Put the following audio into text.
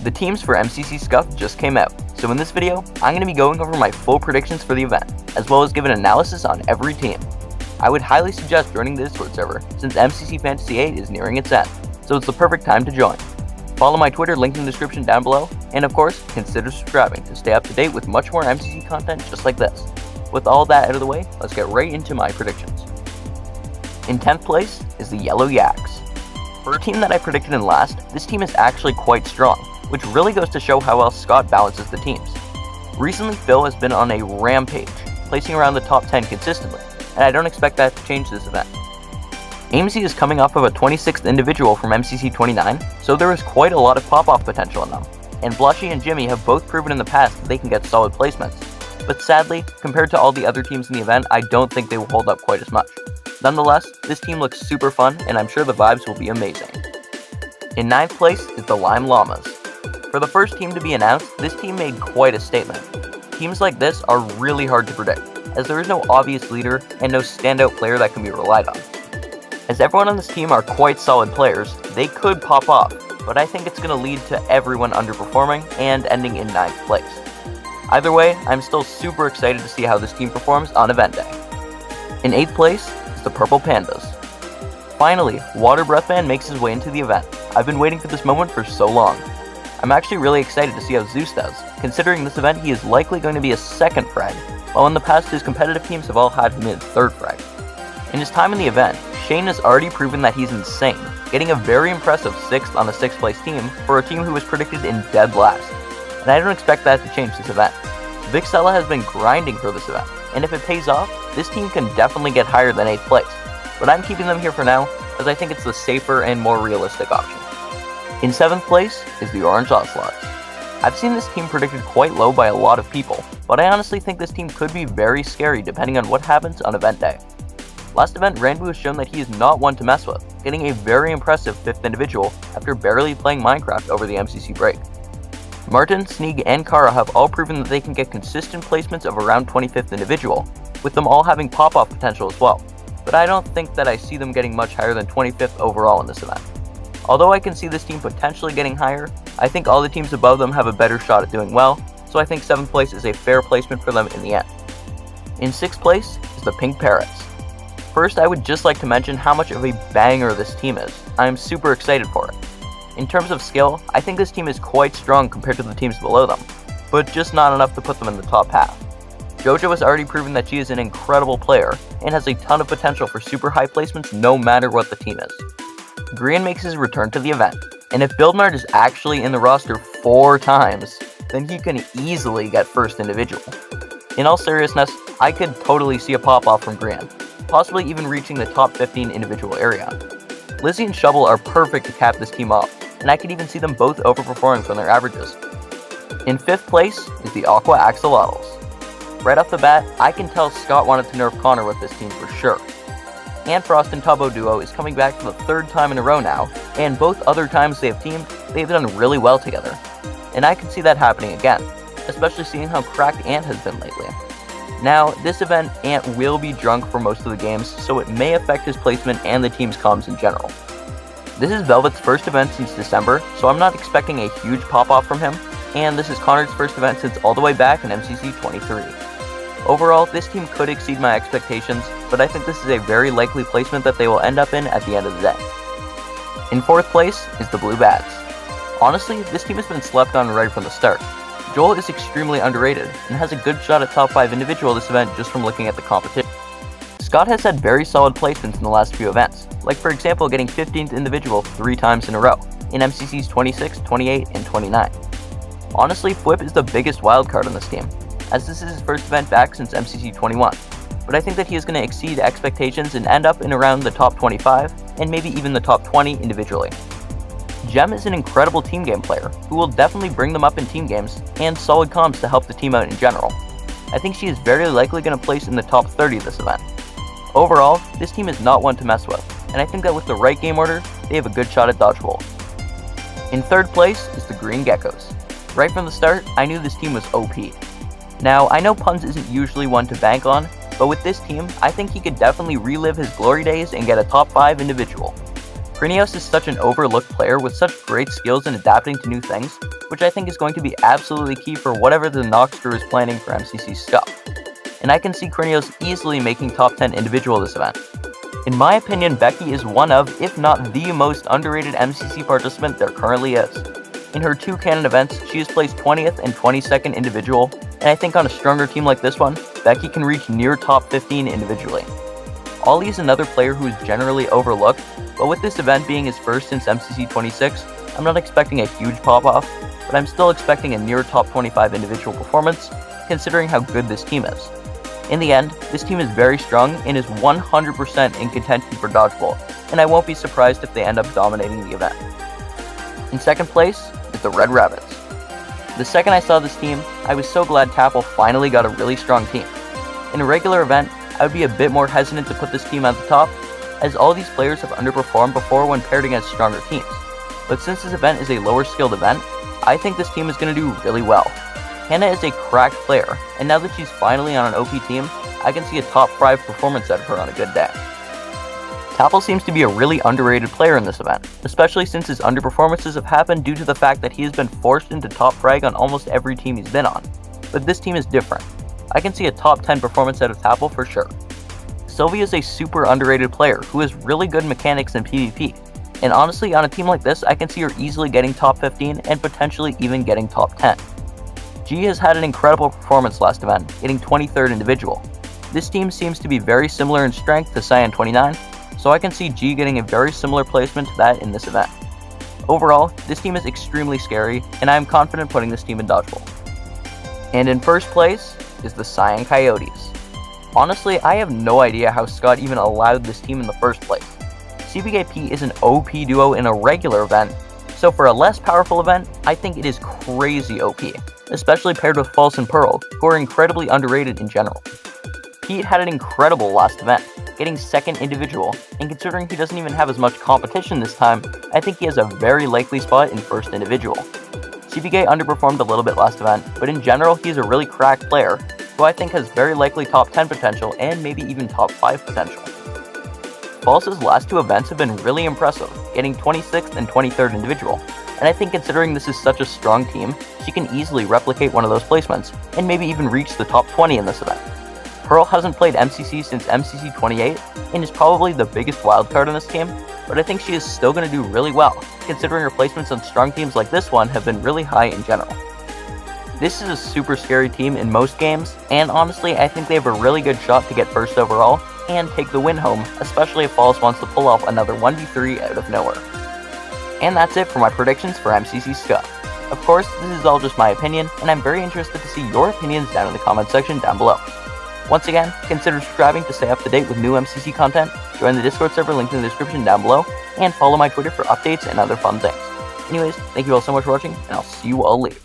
The teams for MCC Scuffed just came out, so in this video, I'm going to be going over my full predictions for the event, as well as give an analysis on every team. I would highly suggest joining the Discord server, since MCC Fantasy 8 is nearing its end, so it's the perfect time to join. Follow my Twitter linked in the description down below, and of course, consider subscribing to stay up to date with much more MCC content just like this. With all that out of the way, let's get right into my predictions. In 10th place is the Yellow Yaks. For a team that I predicted in last, this team is actually quite strong, which really goes to show how well Scott balances the teams. Recently, Phil has been on a rampage, placing around the top 10 consistently, and I don't expect that to change this event. Aimsey is coming off of a 26th individual from MCC 29, so there is quite a lot of pop-off potential in them, and Blushy and Jimmy have both proven in the past that they can get solid placements, but sadly, compared to all the other teams in the event, I don't think they will hold up quite as much. Nonetheless, this team looks super fun, and I'm sure the vibes will be amazing. In 9th place is the Lime Llamas. For the first team to be announced, this team made quite a statement. Teams like this are really hard to predict, as there is no obvious leader and no standout player that can be relied on. As everyone on this team are quite solid players, they could pop off, but I think it's going to lead to everyone underperforming and ending in 9th place. Either way, I'm still super excited to see how this team performs on event day. In 8th place is the Purple Pandas. Finally, Water Breath Man makes his way into the event. I've been waiting for this moment for so long. I'm actually really excited to see how Zeus does, considering this event he is likely going to be a 2nd frag, while in the past his competitive teams have all had him in 3rd frag. In his time in the event, Shane has already proven that he's insane, getting a very impressive 6th on a 6th place team for a team who was predicted in dead last, and I don't expect that to change this event. Vixella has been grinding for this event, and if it pays off, this team can definitely get higher than 8th place, but I'm keeping them here for now, as I think it's the safer and more realistic option. In 7th place is the Orange Ocelots. I've seen this team predicted quite low by a lot of people, but I honestly think this team could be very scary depending on what happens on event day. Last event, Ranboo has shown that he is not one to mess with, getting a very impressive 5th individual after barely playing Minecraft over the MCC break. Martin, Sneeg, and Kara have all proven that they can get consistent placements of around 25th individual, with them all having pop-off potential as well, but I don't think that I see them getting much higher than 25th overall in this event. Although I can see this team potentially getting higher, I think all the teams above them have a better shot at doing well, so I think 7th place is a fair placement for them in the end. In 6th place is the Pink Parrots. First, I would just like to mention how much of a banger this team is. I am super excited for it. In terms of skill, I think this team is quite strong compared to the teams below them, but just not enough to put them in the top half. JoJo has already proven that she is an incredible player, and has a ton of potential for super high placements no matter what the team is. Grian makes his return to the event, and if Buildmart is actually in the roster 4 times, then he can easily get 1st individual. In all seriousness, I could totally see a pop-off from Grian, possibly even reaching the top 15 individual area. Lizzie and Shovel are perfect to cap this team off, and I could even see them both overperforming from their averages. In 5th place is the Aqua Axolotls. Right off the bat, I can tell Scott wanted to nerf Connor with this team for sure. Antfrost and Tubbo duo is coming back for the 3rd time in a row now, and both other times they have teamed, they've done really well together. And I can see that happening again, especially seeing how cracked Ant has been lately. Now, this event, Ant will be drunk for most of the games, so it may affect his placement and the team's comms in general. This is Velvet's first event since December, so I'm not expecting a huge pop-off from him, and this is Connor's first event since all the way back in MCC 23. Overall, this team could exceed my expectations, but I think this is a very likely placement that they will end up in at the end of the day. In 4th place is the Blue Bats. Honestly, this team has been slept on right from the start. Joel is extremely underrated, and has a good shot at top 5 individual this event just from looking at the competition. Scott has had very solid placements in the last few events, like for example getting 15th individual 3 times in a row, in MCC's 26, 28, and 29. Honestly, Flip is the biggest wildcard on this team, as this is his first event back since MCC 21, but I think that he is going to exceed expectations and end up in around the top 25, and maybe even the top 20 individually. Gem is an incredible team game player, who will definitely bring them up in team games, and solid comms to help the team out in general. I think she is very likely going to place in the top 30 this event. Overall, this team is not one to mess with, and I think that with the right game order, they have a good shot at dodgebolt. In 3rd place is the Green Geckos. Right from the start, I knew this team was OP. Now, I know Puns isn't usually one to bank on, but with this team, I think he could definitely relive his glory days and get a top 5 individual. Krinios is such an overlooked player with such great skills in adapting to new things, which I think is going to be absolutely key for whatever the Noxcrew is planning for MCC Scuffed. And I can see Corneos easily making top 10 individual this event. In my opinion, Becky is one of, if not the most underrated MCC participant there currently is. In her 2 canon events, she has placed 20th and 22nd individual, and I think on a stronger team like this one, Becky can reach near top 15 individually. Ollie is another player who is generally overlooked, but with this event being his first since MCC 26, I'm not expecting a huge pop-off, but I'm still expecting a near top 25 individual performance, considering how good this team is. In the end, this team is very strong and is 100% in contention for dodgebolt, and I won't be surprised if they end up dominating the event. In second place is the Red Rabbits. The second I saw this team, I was so glad Tapple finally got a really strong team. In a regular event, I would be a bit more hesitant to put this team at the top, as all these players have underperformed before when paired against stronger teams. But since this event is a lower skilled event, I think this team is going to do really well. Hannah is a cracked player, and now that she's finally on an OP team, I can see a top 5 performance out of her on a good day. Tapple seems to be a really underrated player in this event, especially since his underperformances have happened due to the fact that he has been forced into top frag on almost every team he's been on. But this team is different. I can see a top 10 performance out of Tapple for sure. Sylvia is a super underrated player who has really good mechanics in PvP, and honestly on a team like this I can see her easily getting top 15 and potentially even getting top 10. G has had an incredible performance last event, getting 23rd individual. This team seems to be very similar in strength to Cyan 29, so I can see G getting a very similar placement to that in this event. Overall, this team is extremely scary, and I am confident putting this team in dodgeball. And in first place is the Cyan Coyotes. Honestly, I have no idea how Scott even allowed this team in the first place. Seapeekay is an OP duo in a regular event, so for a less powerful event, I think it is crazy OP, especially paired with False and Pearl, who are incredibly underrated in general. Pete had an incredible last event, getting 2nd individual, and considering he doesn't even have as much competition this time, I think he has a very likely spot in 1st individual. Seapeekay underperformed a little bit last event, but in general he is a really cracked player, who I think has very likely top 10 potential and maybe even top 5 potential. False's last 2 events have been really impressive, getting 26th and 23rd individual, and I think considering this is such a strong team, she can easily replicate one of those placements, and maybe even reach the top 20 in this event. Pearl hasn't played MCC since MCC 28, and is probably the biggest wildcard in this team, but I think she is still going to do really well, considering her placements on strong teams like this one have been really high in general. This is a super scary team in most games, and honestly I think they have a really good shot to get first overall, and take the win home, especially if False wants to pull off another 1v3 out of nowhere. And that's it for my predictions for MCC Scuffed. Of course, this is all just my opinion, and I'm very interested to see your opinions down in the comment section down below. Once again, consider subscribing to stay up to date with new MCC content, join the Discord server linked in the description down below, and follow my Twitter for updates and other fun things. Anyways, thank you all so much for watching, and I'll see you all later.